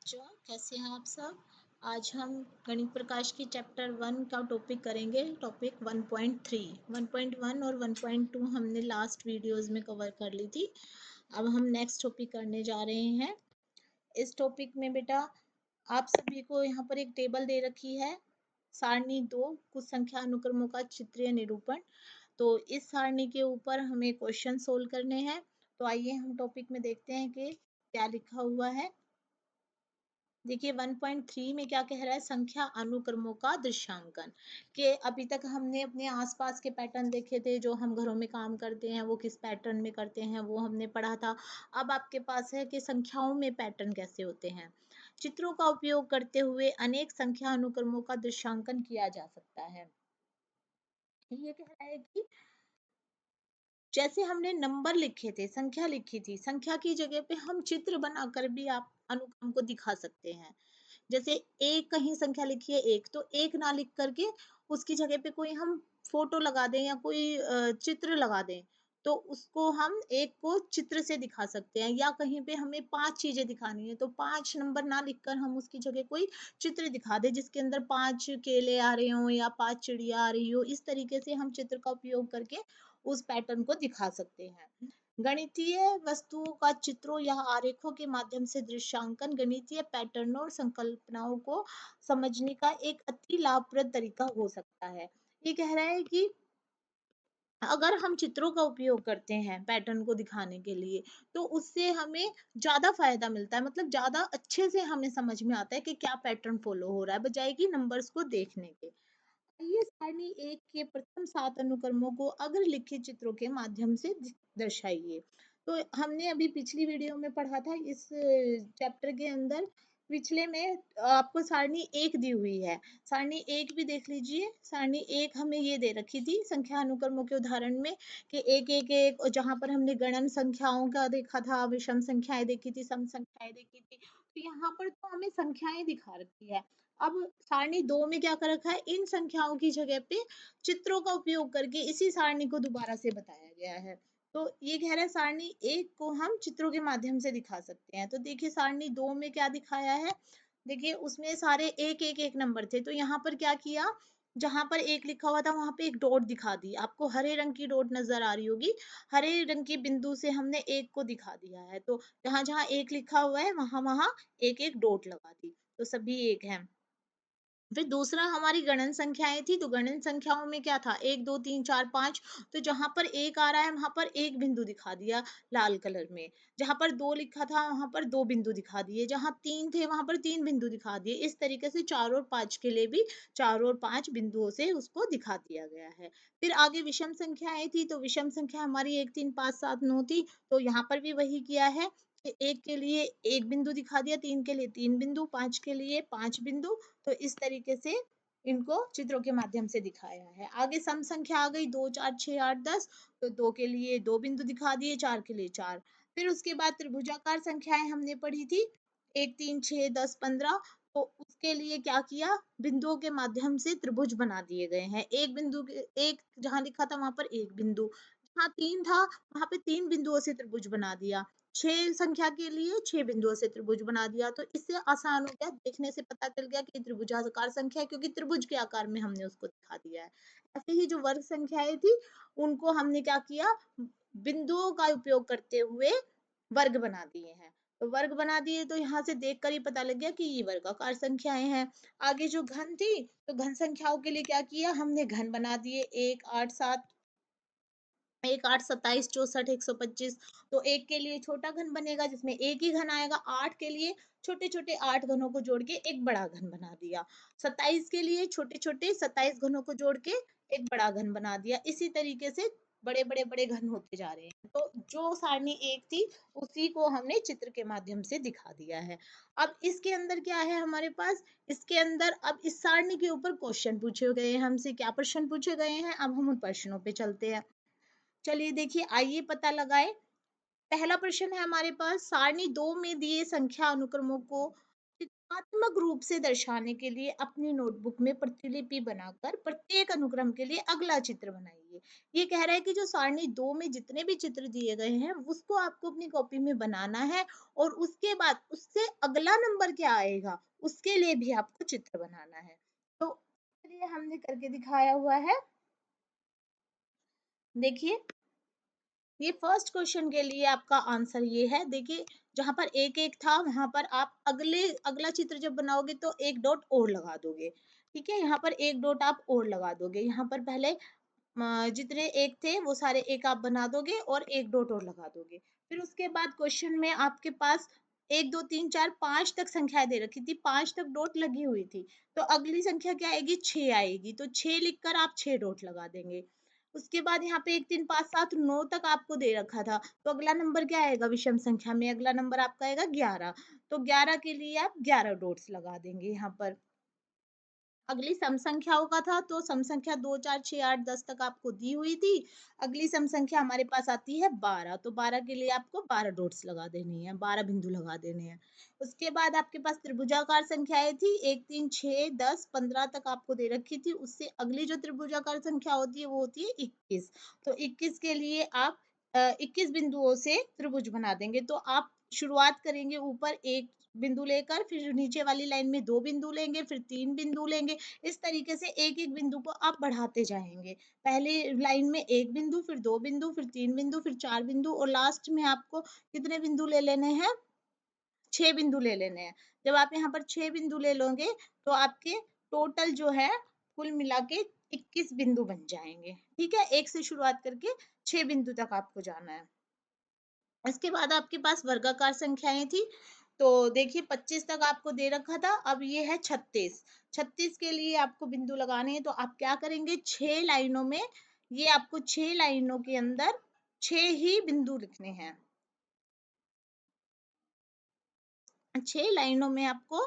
बच्चों, कैसे हैं आप सब। आज हम गणित प्रकाश की चैप्टर 1 का टॉपिक करेंगे। टॉपिक 1.3, 1.1 और 1.2 हमने लास्ट वीडियोस में कवर कर ली थी। अब हम नेक्स्ट टॉपिक करने जा रहे हैं। इस टॉपिक में बेटा आप सभी को यहाँ पर एक टेबल दे रखी है, सारणी 2, कुछ संख्या अनुक्रमों का चित्रीय निरूपण। तो इस सारणी के ऊपर हमें क्वेश्चन सोल्व करने हैं। तो आइए हम टॉपिक में देखते हैं कि क्या लिखा हुआ है। देखिए 1.3 में क्या कह रहा है, संख्या अनुक्रमों का दृश्यांकन। कि अभी तक हमने अपने आसपास के पैटर्न देखे थे, जो हम घरों में काम करते हैं वो किस पैटर्न में करते हैं वो हमने पढ़ा था। अब आपके पास है कि संख्याओं में पैटर्न कैसे होते हैं। चित्रों का उपयोग करते हुए अनेक संख्या अनुक्रमों का दृश्यांकन किया जा सकता है। ये कह रहा है कि जैसे हमने नंबर लिखे थे, संख्या लिखी थी, संख्या की जगह पे हम चित्र बनाकर भी आप अनुक्रम को दिखा सकते हैं। जैसे एक कहीं संख्या लिखी है एक, तो एक ना लिख करके उसकी जगह पे कोई हम फोटो लगा दें या कोई चित्र लगा दें, तो उसको हम एक को चित्र से दिखा सकते हैं। या कहीं पे हमें 5 चीजें दिखानी है, तो 5 नंबर ना लिखकर हम उसकी जगह कोई चित्र दिखा दें जिसके अंदर 5 केले आ रहे हो या 5 चिड़िया आ रही हो। इस तरीके से हम चित्र का उपयोग करके उस पैटर्न को दिखा सकते हैं। गणितीय वस्तुओं का चित्रों या आरेखों के माध्यम से दृश्यांकन गणितीय पैटर्नों और संकल्पनाओं को समझने का एक अति लाभप्रद तरीका हो सकता है। ये कह रहा है कि अगर हम चित्रों का उपयोग करते हैं पैटर्न को दिखाने के लिए, तो उससे हमें ज्यादा फायदा मिलता है। मतलब ज्यादा अच्छे से हमें समझ में आता है कि क्या पैटर्न फॉलो हो रहा है, बजाय कि नंबर्स को देखने के। ये सारणी 1 के प्रथम 7 अनुक्रमों को अग्रलिखित चित्रों के माध्यम से दर्शाइए। तो हमने अभी पिछली वीडियो में पढ़ा था, इस चैप्टर के अंदर पिछले में आपको सारणी 1 दी हुई है। सारणी 1 भी देख लीजिए। सारणी 1 हमें ये दे रखी थी संख्या अनुक्रमों के उदाहरण में कि एक एक एक, और जहां पर हमने गणन संख्याओं का देखा था, विषम संख्याएं देखी थी, सम संख्याएं देखी थी। तो यहाँ पर तो हमें संख्याएं दिखा रखी है। अब सारणी 2 में क्या कर रखा है, इन संख्याओं की जगह पे चित्रों का उपयोग करके इसी सारणी को दोबारा से बताया गया है। तो ये कह रहा है सारणी 1 को हम चित्रों के माध्यम से दिखा सकते हैं। तो देखिए सारणी 2 में क्या दिखाया है। देखिए उसमें सारे एक एक एक नंबर थे, तो यहाँ पर क्या किया, जहां पर एक लिखा हुआ था वहां पे एक डॉट दिखा दी। आपको हरे रंग की डॉट नजर आ रही होगी, हरे रंग की बिंदु से हमने एक को दिखा दिया है। तो जहां जहां एक लिखा हुआ है वहां वहां एक एक डॉट लगा दी, तो सभी एक है। फिर दूसरा हमारी गणन संख्याएं थी, तो गणन संख्याओं में क्या था, 1 2 3 4 5। तो जहां पर एक आ रहा है वहां पर एक बिंदु दिखा दिया लाल कलर में। जहां पर 2 लिखा था वहां पर 2 बिंदु दिखा दिए। जहां 3 थे वहां पर 3 बिंदु दिखा दिए। इस तरीके से 4 और 5 के लिए भी 4 और 5 बिंदुओं से उसको दिखा दिया गया है। फिर आगे विषम संख्याएं थी, तो विषम संख्या हमारी 1 3 5 7 9 थी। तो यहाँ पर भी वही किया है कि एक के लिए एक बिंदु दिखा दिया, 3 के लिए 3 बिंदु, 5 के लिए 5 बिंदु। तो इस तरीके से इनको चित्रों के माध्यम से दिखाया है। आगे सम संख्या आ गई, 2 4 6 8 10। तो 2 के लिए 2 बिंदु दिखा दिए, 4 के लिए 4। फिर उसके बाद त्रिभुजाकार संख्याएं हमने पढ़ी थी, 1 3 6 10 15। तो उसके लिए क्या किया, बिंदुओं के माध्यम से त्रिभुज बना दिए गए हैं। एक बिंदु एक जहां लिखा था वहां पर एक बिंदु, जहां 3 था वहां पे 3 बिंदुओं से त्रिभुज बना दिया। 6 संख्या के लिए 6 बिंदुओं से त्रिभुज बना दिया। तो इससे आसान हो गया, देखने से पता चल गया कि त्रिभुजाकार संख्या है, क्योंकि त्रिभुज के आकार में हमने उसको दिखा दिया है। ऐसे ही जो वर्ग संख्याएं थी उनको हमने क्या किया, बिंदुओं का उपयोग करते हुए वर्ग बना दिए हैं। तो वर्ग बना दिए तो यहाँ से देखकर ही पता लग गया कि ये वर्गाकार संख्याएं हैं। आगे जो घन थी, तो घन संख्याओं के लिए क्या किया, हमने घन बना दिए, 1 8 7, 1 8 27 64 125। तो एक के लिए छोटा घन बनेगा जिसमें एक ही घन आएगा। 8 के लिए छोटे छोटे 8 घनों को जोड़ के एक बड़ा घन बना दिया। 27 के लिए छोटे छोटे 27 घनों को जोड़ के एक बड़ा घन बना दिया। इसी तरीके से बड़े बड़े बड़े घन होते जा रहे हैं। तो जो सारणी एक थी उसी को हमने चित्र के माध्यम से दिखा दिया है। अब इसके अंदर क्या है हमारे पास, इसके अंदर अब इस सारणी के ऊपर क्वेश्चन पूछे गए हैं हमसे। क्या प्रश्न पूछे गए हैं, अब हम उन प्रश्नों पे चलते हैं। चलिए देखिए, आइए पता लगाए। पहला प्रश्न है हमारे पास, सारणी 2 में दिए संख्या अनुक्रमों को चित्रात्मक रूप से दर्शाने के लिए अपनी नोटबुक में प्रतिलिपि बनाकर प्रत्येक अनुक्रम के लिए अगला चित्र बनाइए। ये कह रहा है कि जो सारणी 2 में जितने भी चित्र दिए गए हैं उसको आपको अपनी कॉपी में बनाना है और उसके बाद उससे अगला नंबर क्या आएगा उसके लिए भी आपको चित्र बनाना है। तो चलिए हमने करके दिखाया हुआ है। देखिए ये फर्स्ट क्वेश्चन के लिए आपका आंसर ये है। देखिए जहां पर एक एक था वहां पर आप अगला चित्र जब बनाओगे तो एक डॉट और लगा दोगे। ठीक है, यहाँ पर एक डॉट आप और लगा दोगे। यहाँ पर पहले जितने एक थे वो सारे एक आप बना दोगे और एक डॉट और लगा दोगे। फिर उसके बाद क्वेश्चन में आपके पास 1 2 3 4 5 तक संख्याएं दे रखी थी, 5 तक डॉट लगी हुई थी। तो अगली संख्या क्या आएगी, 6 आएगी। तो 6 लिखकर आप 6 डॉट लगा देंगे। उसके बाद यहाँ पे 1 3 5 7 9 तक आपको दे रखा था। तो अगला नंबर क्या आएगा विषम संख्या में, अगला नंबर आपका आएगा 11। तो 11 के लिए आप 11 डॉट्स लगा देंगे यहाँ पर। अगली सम संख्याओं का था तो सम संख्या 2 4 6 8 10 तक आपको दी हुई थी। अगली सम संख्या हमारे पास आती है 12। तो 12 के लिए आपको 12 डॉट्स लगा देनी है, 12 बिंदु लगा देने हैं। उसके बाद आपके पास त्रिभुजाकार संख्याएं थी 1 3 6 10 15 तक आपको दे रखी थी। उससे अगली जो त्रिभुजाकार संख्या होती है वो होती है 21। तो 21 के लिए आप 21 बिंदुओं से त्रिभुज बना देंगे। तो आप शुरुआत करेंगे ऊपर एक बिंदु लेकर, फिर नीचे वाली लाइन में 2 बिंदु लेंगे, फिर 3 बिंदु लेंगे। इस तरीके से एक-एक बिंदु को आप बढ़ाते जाएँगे। पहले लाइन में 1 बिंदु, फिर 2 बिंदु, फिर 3 बिंदु, फिर 4 बिंदु और लास्ट में आपको कितने बिंदु ले लेने हैं? 6 बिंदु ले लेने हैं। जब आप यहाँ पर 6 बिंदु ले लोगे तो आपके टोटल जो है कुल मिला के 21 बिंदु बन जाएँगे। ठीक है? 1 से शुरुआत करके 6 बिंदु तक आपको जाना है। इसके बाद आपके पास वर्गाकार संख्याएं थी। तो देखिए 25 तक आपको दे रखा था। अब ये है 36। 36 के लिए आपको बिंदु लगाने हैं। तो आप क्या करेंगे, 6 लाइनों में, ये आपको 6 लाइनों के अंदर 6 ही बिंदु लिखने हैं। 6 लाइनों में आपको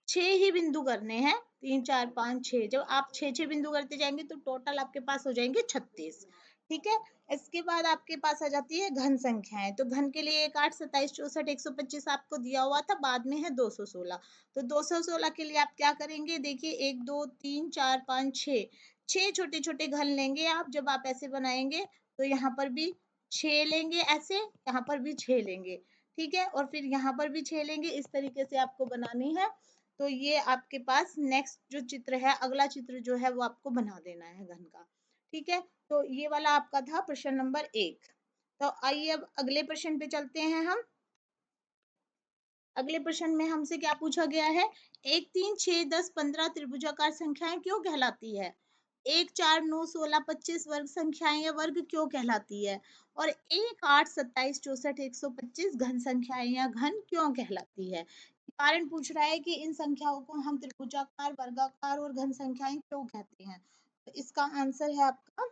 6 ही बिंदु करने हैं। 3 4 5 6, जब आप 6 बिंदु करते जाएंगे तो टोटल आपके पास हो जाएंगे 36। ठीक है। इसके बाद आपके पास आ जाती है घन संख्याएं। तो घन के लिए 1 8 27 64 125 आपको दिया हुआ था, बाद में है 216। तो 216 के लिए आप क्या करेंगे, देखिए 1 2 3 4 5 6, 6 छोटे छोटे घन लेंगे आप। जब आप ऐसे बनाएंगे तो यहाँ पर भी 6 लेंगे ऐसे, यहाँ पर भी 6 लेंगे। ठीक है, और फिर यहाँ पर भी 6 लेंगे। इस तरीके से आपको बनानी है। तो ये आपके पास नेक्स्ट जो चित्र है, अगला चित्र जो है वो आपको बना देना है घन का। ठीक है, तो ये वाला आपका था प्रश्न नंबर 1। तो आइए अब अगले प्रश्न पे चलते हैं हम। अगले प्रश्न में हमसे क्या पूछा गया है, 1 3 6 10 15 त्रिभुजाकार संख्याएं क्यों कहलाती है? 1 4 9 16 25 वर्ग संख्याएं या वर्ग क्यों कहलाती है? और 1 8 27 64 125 घन संख्याएं या घन क्यों कहलाती है? कारण पूछ रहा है कि इन संख्याओं को हम त्रिभुजाकार, वर्गाकार और घन संख्याएं क्यों कहते हैं? तो इसका आंसर है आपका,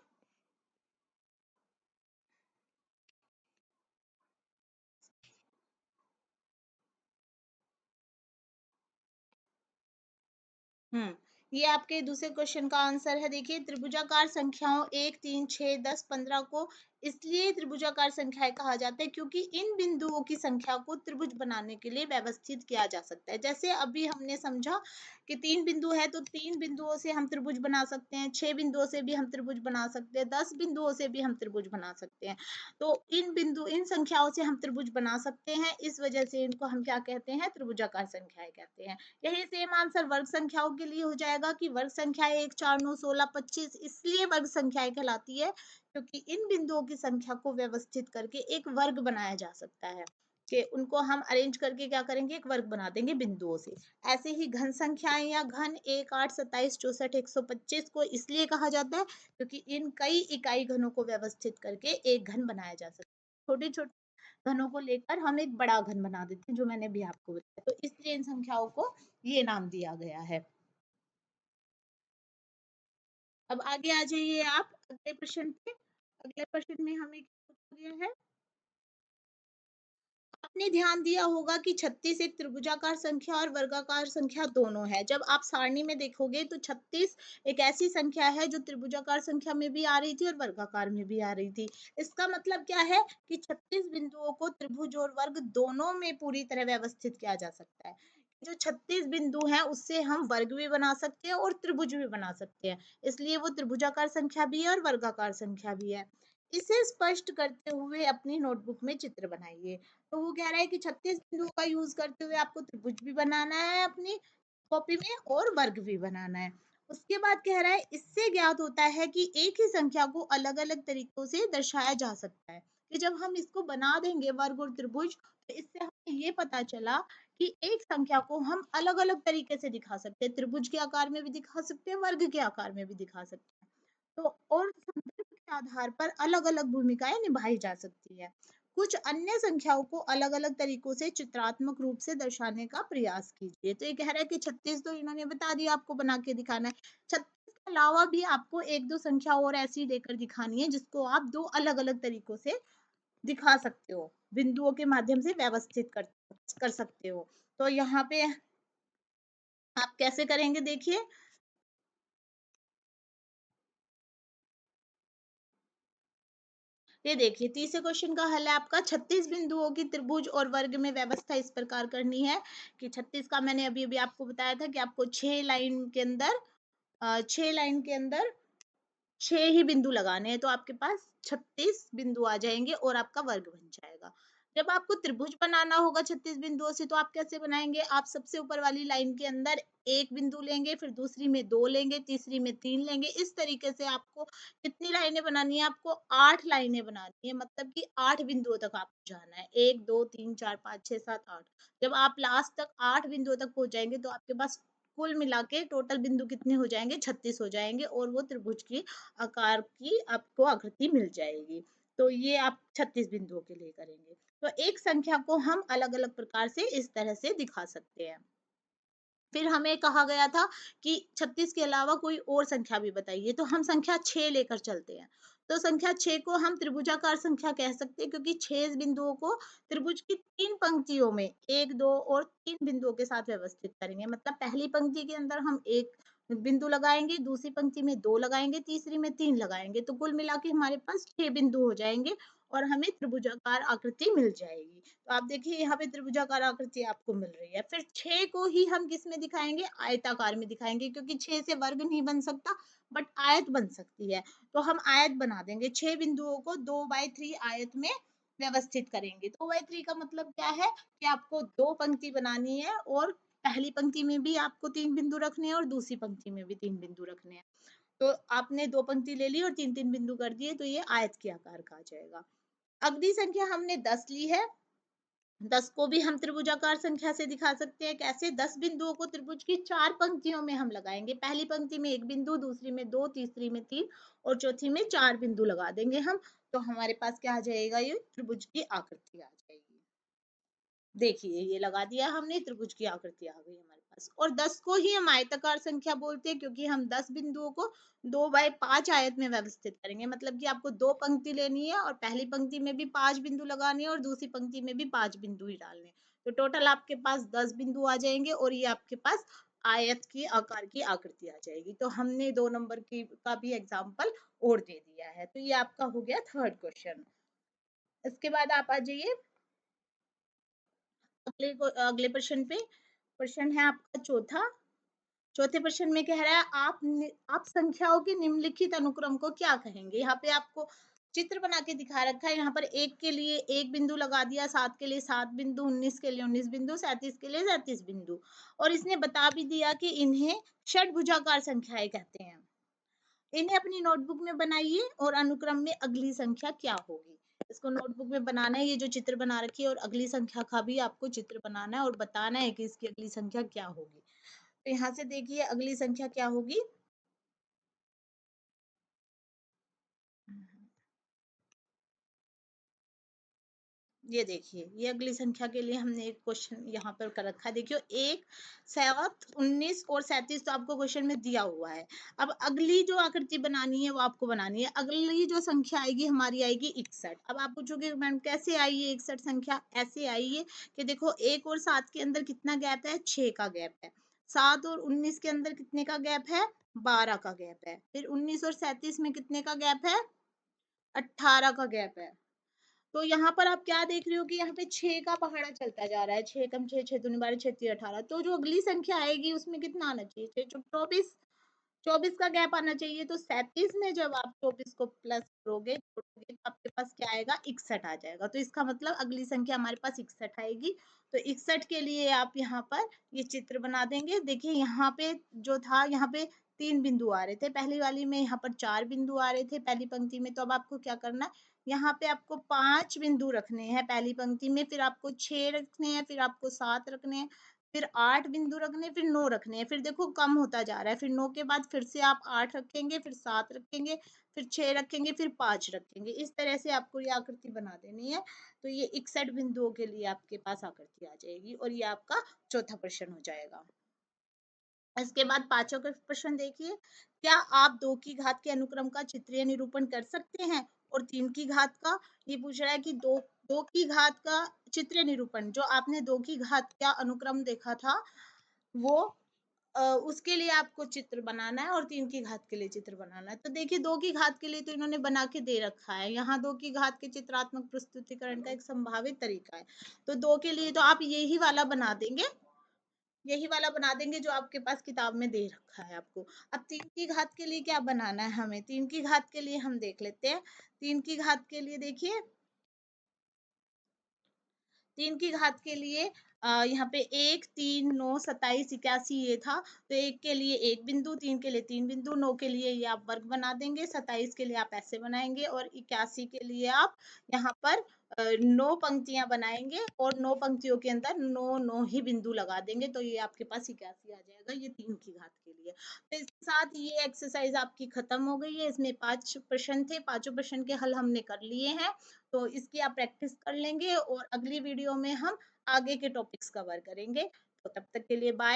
ये आपके दूसरे क्वेश्चन का आंसर है। देखिए त्रिभुजाकार संख्याओं 1 3 6 10 15 को इसलिए त्रिभुजाकार संख्याएं कहा जाता है क्योंकि इन बिंदुओं की संख्या को त्रिभुज बनाने के लिए व्यवस्थित किया जा सकता है। जैसे अभी हमने समझा कि 3 बिंदु है तो 3 बिंदुओं से हम त्रिभुज बना सकते हैं, 6 बिंदुओं से भी हम त्रिभुज बना सकते हैं, 10 बिंदुओं से भी हम त्रिभुज बना सकते हैं। तो इन संख्याओं से हम त्रिभुज बना सकते हैं, इस वजह से इनको हम क्या कहते हैं, त्रिभुजाकार संख्याएं कहते हैं। यही सेम आंसर वर्ग संख्याओं के लिए हो जाएगा कि वर्ग संख्याएं 1 4 9 16 25 इसलिए वर्ग संख्याएं कहलाती है क्योंकि इन बिंदुओं की संख्या को व्यवस्थित करके एक वर्ग बनाया जा सकता है, कि उनको हम अरेंज करके क्या करेंगे, एक वर्ग बना देंगे बिंदुओं से। ऐसे ही घन संख्याएं या घन 1 8 27 64 125 को इसलिए कहा जाता है क्योंकि इन कई इकाई घनों को व्यवस्थित करके एक घन बनाया जा सकता है। छोटे छोटे घनों को लेकर हम एक बड़ा घन बना देते हैं, जो मैंने भी आपको बताया। तो इसलिए इन संख्याओं को ये नाम दिया गया है। अब आगे आ जाइए आप अगले प्रश्न पे। अगले प्रश्न में हमें क्या पूछा गया है, आपने ध्यान दिया होगा कि 36 एक त्रिभुजाकार संख्या और वर्गाकार संख्या दोनों है। जब आप सारणी में देखोगे तो 36 एक ऐसी संख्या है जो त्रिभुजाकार संख्या में भी आ रही थी और वर्गाकार में भी आ रही थी। इसका मतलब क्या है कि 36 बिंदुओं को त्रिभुज और वर्ग दोनों में पूरी तरह व्यवस्थित किया जा सकता है। जो 36 बिंदु हैं उससे हम वर्ग भी बना सकते हैं और त्रिभुज भी बना सकते हैं, इसलिए वो त्रिभुजाकार संख्या भी है और वर्गाकार संख्या भी है। इसे स्पष्ट करते हुए अपनी नोटबुक में चित्र बनाइए। तो वो कह रहा है कि 36 बिंदुओं का यूज करते हुए आपको त्रिभुज भी बनाना है अपनी कॉपी में और वर्ग भी बनाना है। उसके बाद कह रहा है इससे ज्ञात होता है कि एक ही संख्या को अलग अलग तरीकों से दर्शाया जा सकता है, कि जब हम इसको बना देंगे वर्ग और त्रिभुज, तो इससे हमें ये पता चला कि एक संख्या को हम अलग अलग तरीके से दिखा सकते हैं, त्रिभुज के आकार में भी दिखा सकते हैं, वर्ग के आकार में भी दिखा सकते हैं। तो और संदर्भ के आधार पर अलग अलग भूमिकाएं निभाई जा सकती है। कुछ अन्य संख्याओं को अलग अलग तरीकों से चित्रात्मक रूप से दर्शाने का प्रयास कीजिए। तो ये कह रहा है कि 36 तो इन्होंने बता दिया, आपको बना के दिखाना है। 36 के अलावा भी आपको एक दो संख्या और ऐसी लेकर दिखानी है जिसको आप दो अलग अलग तरीकों से दिखा सकते हो, बिंदुओं के माध्यम से व्यवस्थित कर सकते हो। तो यहाँ पे आप कैसे करेंगे देखिए। ये देखिए तीसरे क्वेश्चन का हल है आपका, 36 बिंदुओं की त्रिभुज और वर्ग में व्यवस्था इस प्रकार करनी है कि 36 का मैंने अभी अभी आपको बताया था कि आपको 6 लाइन के अंदर 6 ही बिंदु लगाने हैं, तो आपके पास 36 बिंदु आ जाएंगे और आपका वर्ग बन जाएगा। जब आपको त्रिभुज बनाना होगा 36 बिंदुओं से, तो आप कैसे बनाएंगे, आप सबसे ऊपर वाली लाइन के अंदर एक बिंदु लेंगे, फिर दूसरी में दो लेंगे, तीसरी में तीन लेंगे। इस तरीके से आपको कितनी लाइनें बनानी है, आपको 8 लाइनें बनानी है, मतलब कि 8 बिंदुओं तक आपको जाना है, 1 2 3 4 5 6 7 8। जब आप लास्ट तक 8 बिंदुओं तक पहुंच जाएंगे तो आपके पास कुल मिला के टोटल बिंदु कितने हो जाएंगे, 36 हो जाएंगे, और वो त्रिभुज की आकार की आपको आकृति मिल जाएगी। तो ये आप 36 बिंदुओं के लिए करेंगे। तो एक संख्या को हम अलग अलग प्रकार से इस तरह से दिखा सकते हैं। फिर हमें कहा गया था कि 36 के अलावा कोई और संख्या भी बताइए, तो हम संख्या 6 लेकर चलते हैं। तो संख्या 6 को हम त्रिभुजाकार संख्या कह सकते हैं, क्योंकि 6 बिंदुओं को त्रिभुज की 3 पंक्तियों में 1 2 और 3 बिंदुओं के साथ व्यवस्थित करेंगे। मतलब पहली पंक्ति के अंदर हम 1 बिंदु लगाएंगे, दूसरी पंक्ति में 2 लगाएंगे, तीसरी में 3 लगाएंगे, तो कुल मिला के हमारे पास 6 बिंदु हो जाएंगे और हमें त्रिभुजाकार आकृति मिल जाएगी। तो आप देखिए यहाँ पे त्रिभुजाकार आकृति आपको मिल रही है। फिर 6 को ही हम किस में दिखाएंगे, आयताकार में दिखाएंगे, क्योंकि 6 से वर्ग नहीं बन सकता, बट आयत बन सकती है। तो हम आयत बना देंगे, 6 बिंदुओं को 2/3 आयत में व्यवस्थित करेंगे। 2/3 का मतलब क्या है कि आपको दो पंक्ति बनानी है, और पहली पंक्ति में भी आपको 3 बिंदु रखने हैं और दूसरी पंक्ति में भी 3 बिंदु रखने हैं। तो आपने दो पंक्ति ले ली और 3 3 बिंदु कर दिए, तो ये आयत के आकार का आ जाएगा। अगली संख्या हमने 10 ली है। 10 को भी हम त्रिभुजाकार संख्या से दिखा सकते हैं। कैसे, 10 बिंदुओं को त्रिभुज की 4 पंक्तियों में हम लगाएंगे। पहली पंक्ति में 1 बिंदु, दूसरी में 2, तीसरी में 3 और चौथी में 4 बिंदु लगा देंगे हम। तो हमारे पास क्या आ जाएगा, ये त्रिभुज की आकृति आ जाएगी। देखिए ये लगा दिया हमने, त्रिभुज की आकृति आ गई हमारे पास। और 10 को ही हम आयताकार संख्या बोलते हैं, क्योंकि हम 10 बिंदुओं को 2/5 आयत में व्यवस्थित करेंगे। मतलब कि आपको दो पंक्ति लेनी है और पहली पंक्ति में भी 5 बिंदु लगाने हैं और दूसरी पंक्ति में भी 5 बिंदु ही डालने हैं। तो टोटल आपके पास 10 बिंदु आ जाएंगे और ये आपके पास आयत की आकार की आकृति आ जाएगी। तो हमने 2 नंबर की का भी एग्जाम्पल और दे दिया है। तो ये आपका हो गया थर्ड क्वेश्चन। इसके बाद आप आ जाइए अगले प्रश्न पे। प्रश्न है आपका चौथा। चौथे प्रश्न में कह रहा है आप संख्याओं के निम्नलिखित अनुक्रम को क्या कहेंगे। यहाँ पे आपको चित्र बना के दिखा रखा है। यहाँ पर एक के लिए एक बिंदु लगा दिया, 7 के लिए 7 बिंदु, 19 के लिए 19 बिंदु, 37 के लिए 37 बिंदु, और इसने बता भी दिया कि इन्हें षटभुजाकार संख्याएं कहते हैं। इन्हें अपनी नोटबुक में बनाइए और अनुक्रम में अगली संख्या क्या होगी। इसको नोटबुक में बनाना है, ये जो चित्र बना रखी है, और अगली संख्या का भी आपको चित्र बनाना है और बताना है कि इसकी अगली संख्या क्या होगी। तो यहाँ से देखिए अगली संख्या क्या होगी। ये देखिए, ये अगली संख्या के लिए हमने एक क्वेश्चन यहाँ पर कर रखा है। देखियो, 1 7 19 और 37 तो आपको क्वेश्चन में दिया हुआ है। अब अगली जो आकृति बनानी है वो आपको बनानी है। अगली जो संख्या आएगी हमारी आएगी 61। अब आप पूछोगे मैम कैसे आई ये 61 संख्या। ऐसे आई है कि देखो 1 और 7 के अंदर कितना गैप है, 6 का गैप है। 7 और 19 के अंदर कितने का गैप है, 12 का गैप है। फिर 19 और 37 में कितने का गैप है, 18 का गैप है। तो यहाँ पर आप क्या देख रहे हो कि यहाँ पे 6 का पहाड़ा चलता जा रहा है, 6 कम 6, 6 दूनी 12, 6 तीन 18। तो जो अगली संख्या आएगी उसमें कितना आना चाहिए? 24, 24 का गैप आना चाहिए। तो 37 में जब आप 24 को प्लस करोगे, जोड़ोगे, तो आपके पास क्या आएगा? 61 आ जाएगा। तो इसका मतलब अगली संख्या हमारे पास 61 आएगी। तो 61 के लिए आप यहाँ पर ये चित्र बना देंगे। देखिए यहाँ पे जो था, यहाँ पे 3 बिंदु आ रहे थे, पहली वाली में यहाँ पर 4 बिंदु आ रहे थे पहली पंक्ति में। तो अब आपको क्या करना है, यहाँ पे आपको 5 बिंदु रखने हैं पहली पंक्ति में, फिर आपको 6 रखने हैं, फिर आपको 7 रखने हैं, फिर 8 बिंदु रखने हैं, फिर 9 रखने हैं। फिर देखो कम होता जा रहा है, फिर 9 के बाद फिर से आप 8 रखेंगे, फिर 7 रखेंगे, फिर 6 रखेंगे, फिर 5 रखेंगे। इस तरह से आपको ये आकृति बना देनी है। तो ये 61 बिंदुओं के लिए आपके पास आकृति आ जाएगी और ये आपका चौथा प्रश्न हो जाएगा। इसके बाद पांचवा प्रश्न देखिए, क्या आप 2 की घात के अनुक्रम का चित्रीय निरूपण कर सकते हैं? और 3 की घात का, ये पूछ रहा है कि दो की घात का चित्रीय निरूपण, जो आपने 2 की घात का अनुक्रम देखा था वो उसके लिए आपको चित्र बनाना है और 3 की घात के लिए चित्र बनाना है। तो देखिए 2 की घात के लिए तो इन्होंने बना के दे रखा है। यहाँ 2 की घात के चित्रात्मक प्रस्तुतिकरण का एक संभावित तरीका है। तो 2 के लिए तो आप यही वाला बना देंगे जो आपके पास किताब में दे रखा है आपको। अब 3 की घात के लिए क्या बनाना है हमें? 3 की घात के लिए हम देख लेते हैं। 3 की घात के लिए देखिए, 3 की घात के लिए यहाँ पे 1, 3, 9, 27, 81 ये था। तो 1 के लिए 1 बिंदु, 3 के लिए 3 बिंदु, 9 के लिए ये आप वर्ग बना देंगे, 27 के लिए आप ऐसे बनाएंगे और 81 के लिए आप यहाँ पर 9 पंक्तियां बनाएंगे और 9 पंक्तियों के अंदर 9 ही बिंदु लगा देंगे। तो ये आपके पास 81 आ जाएगा, ये 3 की घात के लिए। तो इसके साथ ये एक्सरसाइज आपकी खत्म हो गई है। इसमें 5 प्रश्न थे, पांचों प्रश्न के हल हमने कर लिए हैं। तो इसकी आप प्रैक्टिस कर लेंगे और अगली वीडियो में हम आगे के टॉपिक्स कवर करेंगे। तो तब तक के लिए बाय।